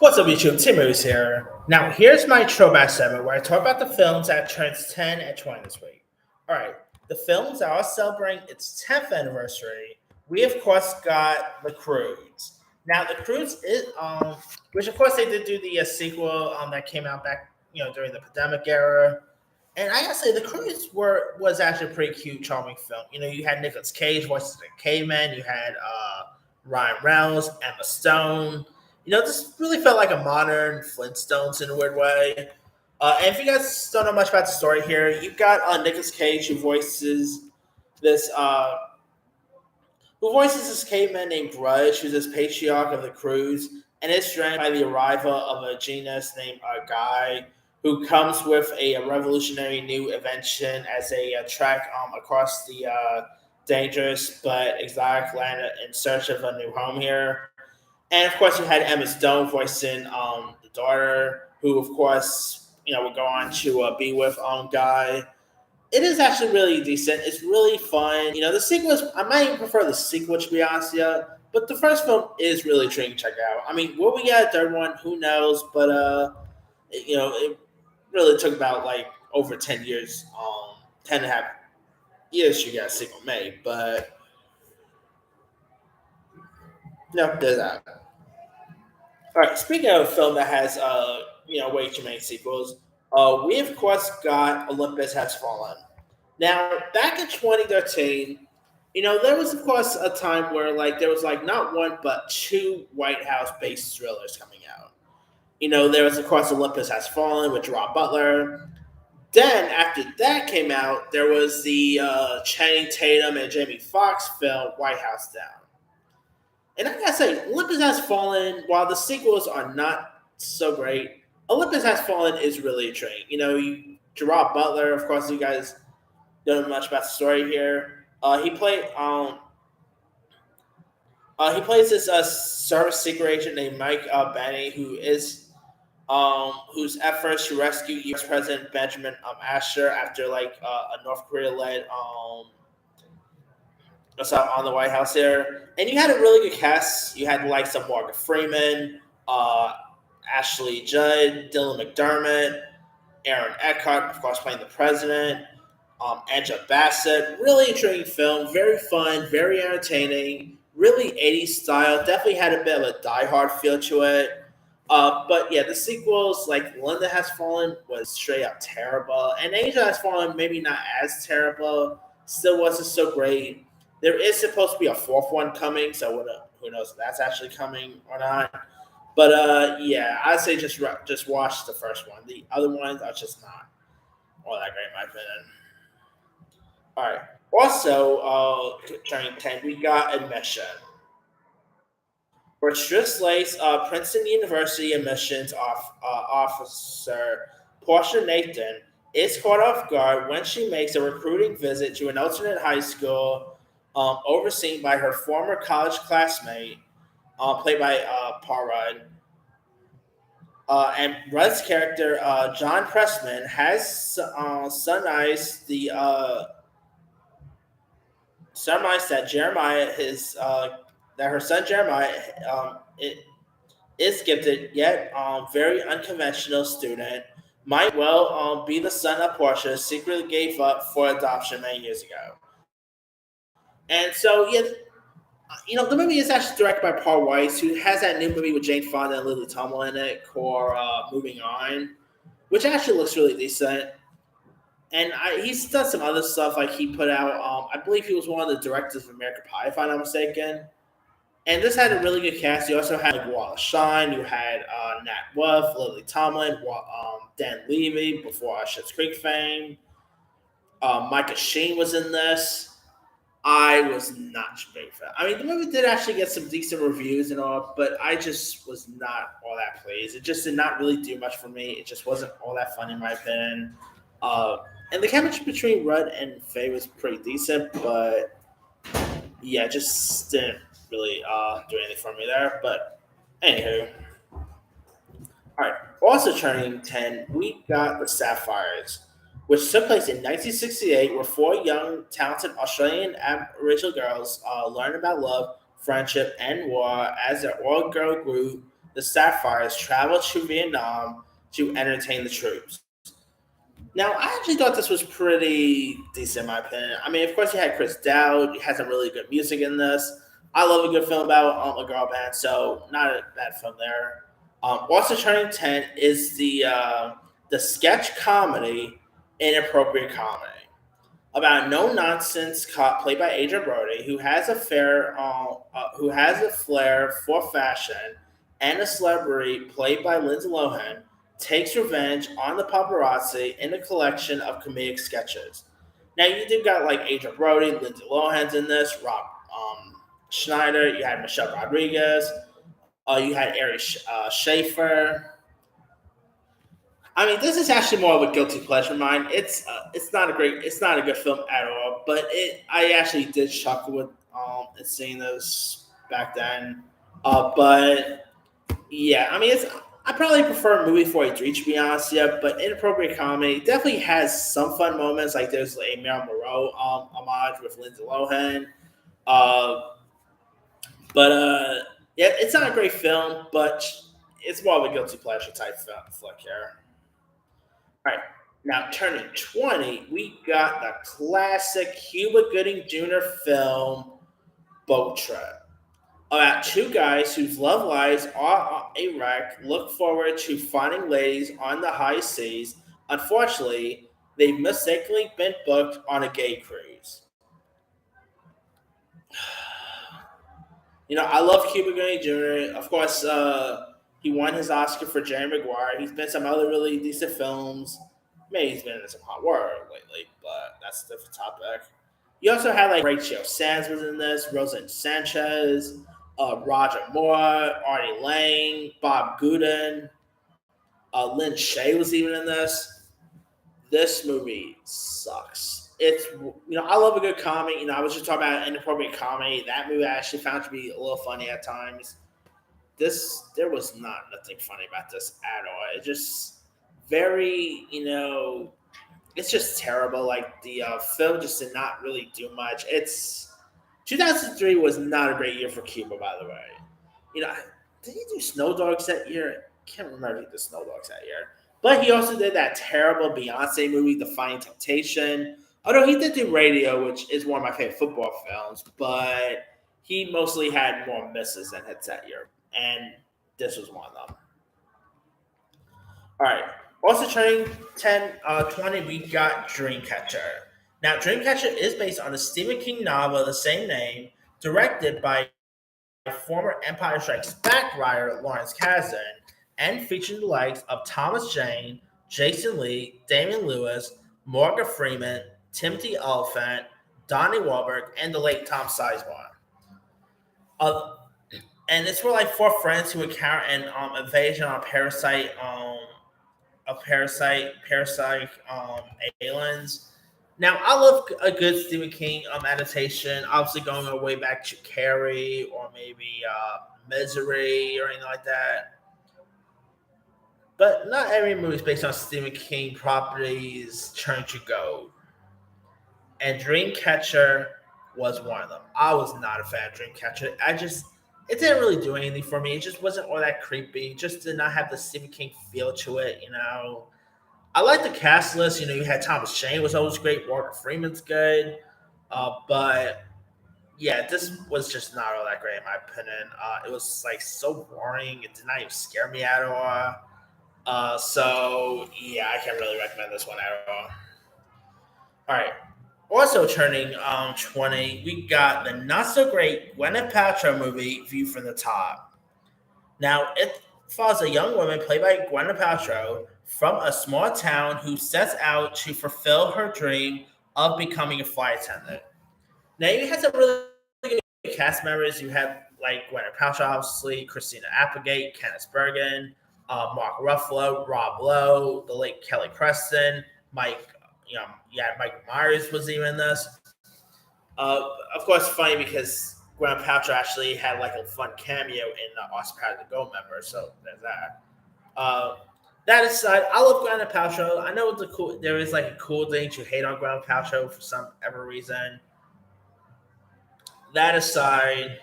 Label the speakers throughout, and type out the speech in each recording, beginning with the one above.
Speaker 1: What's up, YouTube? Tim Moose here. Now, here's my throwback segment where I talk about the films that turns 10 and 20 this week. All right, the films that are celebrating its 10th anniversary. We of course got the Croods. Now, the Croods is which of course they did do the sequel that came out back during the pandemic era. And I gotta say, the Croods was actually a pretty cute, charming film. You had Nicolas Cage voices the caveman. You had Ryan Reynolds, Emma Stone. This really felt like a modern Flintstones in a weird way. And if you guys don't know much about the story here, you've got Nicolas Cage this uh, who voices this caveman named Grudge, who's this patriarch of the Croods, and is stranded by the arrival of a genius named Guy, who comes with a revolutionary new invention as they trek across the dangerous but exotic land in search of a new home here. And of course, you had Emma Stone voicing the daughter, who of course will go on to be with Guy. It is actually really decent. It's really fun. The sequel I might even prefer the sequel, to be honest, yeah. But the first film is really intriguing to check out. I mean, will we get a third one? Who knows? But it really took about like over 10 years, 10 and a half years to get a sequel made. But there's that. All right. Speaking of a film that has way too many sequels, we of course got Olympus Has Fallen. Now, back in 2013, there was of course a time where there was not one but two White House based thrillers coming out. There was of course Olympus Has Fallen with Gerard Butler. Then after that came out, there was the Channing Tatum and Jamie Foxx film White House Down. And I gotta say, Olympus Has Fallen, while the sequels are not so great, Olympus Has Fallen is really intriguing. Gerard Butler, of course, you guys don't know much about the story here. He plays this service secret agent named Mike Benny, whose efforts to rescue U.S. President Benjamin Asher after a North Korea-led assault on the White House there. And you had a really good cast. You had likes of Morgan Freeman, Ashley Judd, Dylan McDermott, Aaron Eckhart, of course, playing the president, Angela Bassett. Really intriguing film, very fun, very entertaining, really 80s style. Definitely had a bit of a Die Hard feel to it. But yeah, the sequels, like Linda Has Fallen, was straight up terrible. And Angel Has Fallen, maybe not as terrible, still wasn't so great. There is supposed to be a fourth one coming, so who knows if that's actually coming or not. But yeah, I'd say just watch the first one. The other ones are just not all that great, in my opinion. All right. Also, turning 10, we got Admission. For Trish Lace, Princeton University admissions officer Portia Nathan is caught off guard when she makes a recruiting visit to an alternate high school overseen by her former college classmate, played by Paul Rudd. And Rudd's character, John Pressman, has surmised that that her son Jeremiah is gifted yet very unconventional student, might well be the son of Portia secretly gave up for adoption many years ago. And so, yeah, the movie is actually directed by Paul Weiss, who has that new movie with Jane Fonda and Lily Tomlin in it called Moving On, which actually looks really decent. And he's done some other stuff, like he put out, I believe he was one of the directors of American Pie, if I'm not mistaken. And this had a really good cast. You also had Wallace Shawn, you had Nat Wolff, Lily Tomlin, Dan Levy before Schitt's Creek fame. Micah Sheen was in this. I was not a big fan. I mean, the movie did actually get some decent reviews and all, but I just was not all that pleased. It just did not really do much for me. It just wasn't all that fun, in my opinion. And the chemistry between Rudd and Faye was pretty decent, but yeah, just didn't really do anything for me there. But anywho. All right. Also turning 10, we got the Sapphires, which took place in 1968, where four young, talented Australian Aboriginal girls learn about love, friendship, and war as their all-girl group the Sapphires travel to Vietnam to entertain the troops. Now, I actually thought this was pretty decent, in my opinion. I mean, of course, you had Chris Dowd. You had some really good music in this. I love a good film about a girl band, so not a bad film there. Also, turning 10 is the sketch comedy Inappropriate Comedy about a no nonsense cop played by Adrian Brody who has a flair for fashion, and a celebrity played by Lindsay Lohan takes revenge on the paparazzi in a collection of comedic sketches. Now you do got like Adrian Brody, Lindsay Lohan's in this, Rob Schneider, you had Michelle Rodriguez, you had Ari Schaefer. I mean, this is actually more of a guilty pleasure of mine. It's not a good film at all. But I actually did chuckle with seeing this back then. But yeah, I mean, I probably prefer movie 43 to be honest. Yeah, but Inappropriate Comedy definitely has some fun moments. Like there's a Marilyn Monroe homage with Lindsay Lohan. Uh, but yeah, it's not a great film, but it's more of a guilty pleasure type flick here. All right. Now, turning 20, we got the classic Cuba Gooding Jr. film, Boat Trip, about two guys whose love lives are a wreck look forward to finding ladies on the high seas. Unfortunately, they've mistakenly been booked on a gay cruise. I love Cuba Gooding Jr. Of course, he won his Oscar for Jerry Maguire. He's been in some other really decent films. Maybe he's been in some hot water lately, but that's a different topic. You also had like Rachel Sands was in this, Rosa Sanchez, Roger Moore, Artie Lang, Bob Gooden, Lynn Shay was even in this. This movie sucks. I love a good comedy. I was just talking about inappropriate comedy. That movie I actually found to be a little funny at times. There was not nothing funny about this at all. It just very, it's just terrible. Like the film just did not really do much. 2003 was not a great year for Cuba, by the way. You know, did he do Snow Dogs that year? I can't remember if he did Snow Dogs that year. But he also did that terrible Beyonce movie, Defying Temptation. Although he did do Radio, which is one of my favorite football films, but he mostly had more misses than hits that year. And this was one of them. All right. Also turning 20, we got Dreamcatcher. Now, Dreamcatcher is based on the Stephen King novel of the same name, directed by former Empire Strikes Back writer Lawrence Kasdan, and featuring the likes of Thomas Jane, Jason Lee, Damian Lewis, Morgan Freeman, Timothy Oliphant, Donnie Wahlberg, and the late Tom Sizemore. Uh, and it's for like four friends who encounter an invasion on parasite aliens. Now, I love a good Stephen King adaptation. Obviously, going all the way back to Carrie or maybe Misery or anything like that. But not every movie is based on Stephen King properties turn to gold. And Dreamcatcher was one of them. I was not a fan of Dreamcatcher. It didn't really do anything for me. It just wasn't all that creepy. It just did not have the Stephen King feel to it. I like the cast list. You had Thomas Jane was always great. Morgan Freeman's good. But yeah, this was just not all that great in my opinion. It was like so boring. It did not even scare me at all. So yeah, I can't really recommend this one at all. All right. Also turning 20, we got the not so great Gwyneth Paltrow movie View from the Top. Now, it follows a young woman played by Gwyneth Paltrow from a small town who sets out to fulfill her dream of becoming a flight attendant. Now, you had some really good cast members. You had like Gwyneth Paltrow, obviously, Christina Applegate, Kenneth Bergen, Mark Ruffalo, Rob Lowe, the late Kelly Preston, Mike. Mike Myers was even in this. Of course, funny because Gwyneth Paltrow actually had like a fun cameo in Austin Powers the Gold Member, so there's that. That aside, I love Gwyneth Paltrow. I know there is like a cool thing to hate on Gwyneth Paltrow for some ever reason. That aside,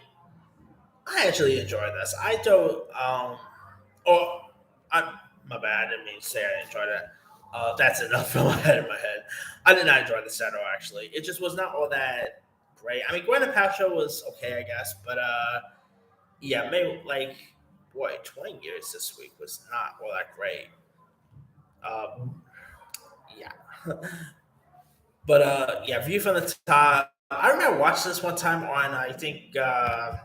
Speaker 1: I actually enjoyed this. I don't. Oh, my bad. I didn't mean to say I enjoyed it. That's enough from my head in my head. I did not enjoy this at all. Actually, it just was not all that great. I mean, Gwyneth Paltrow was okay, I guess, but yeah, maybe like boy, 20 years this week was not all that great. Um, yeah, but yeah, View from the Top. I remember watching this one time on I think it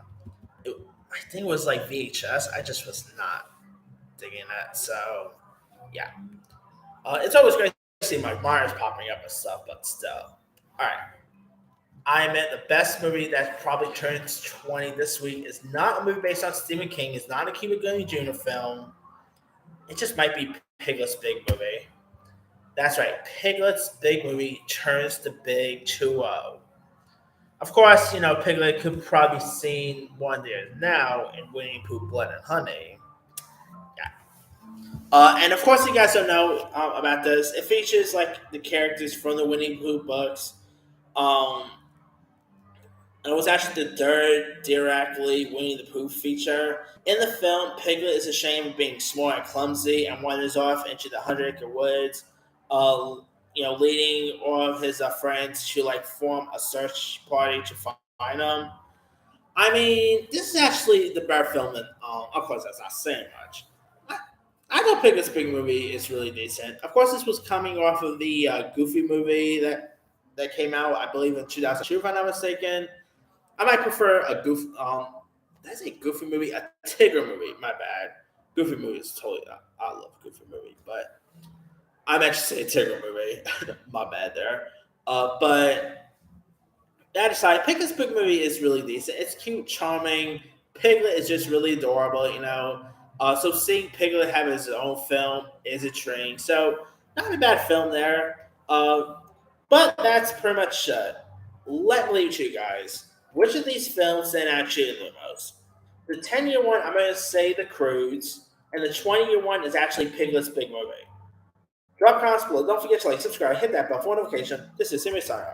Speaker 1: was like VHS. I just was not digging that. So yeah, it's always great to see Mike Myers popping up and stuff, but still. All right. I meant the best movie that probably turns 20 this week is not a movie based on Stephen King. It's not a Cuba Gooding Jr. film. It just might be Piglet's big movie. That's right. Piglet's big movie turns the big 2-0. Of course, Piglet could probably be seen one there now in Winnie the Pooh Blood and Honey. Yeah. And of course, you guys don't know about this. It features like the characters from the Winnie the Pooh books. Um, and it was actually the third directly Winnie the Pooh feature. In the film, Piglet is ashamed of being small and clumsy and wanders off into the Hundred Acre Woods, uh, leading all of his friends to like form a search party to find him. I mean, this is actually the better film than, of course, that's not saying much. I, I thought Piglet's Big Movie is really decent. Of course, this was coming off of the Goofy movie that came out, I believe, in 2002, if I'm not mistaken. I might prefer a Goofy. That's a Goofy movie, a Tigger movie. My bad. Goofy movie is totally. I love Goofy movie, but I meant to say Tigger movie. My bad there. But that aside, Piglet's Big Movie is really decent. It's cute, charming. Piglet is just really adorable. So seeing Piglet have his own film is a treat. So not a bad film there. But that's pretty much it. Let me leave it to you guys. Which of these films stand out to you the most? The 10-year one, I'm going to say The Croods, and the 20-year one is actually Piglet's Big Movie. Drop comments below. Don't forget to like, subscribe, hit that bell for notification. This is Simmy Sign.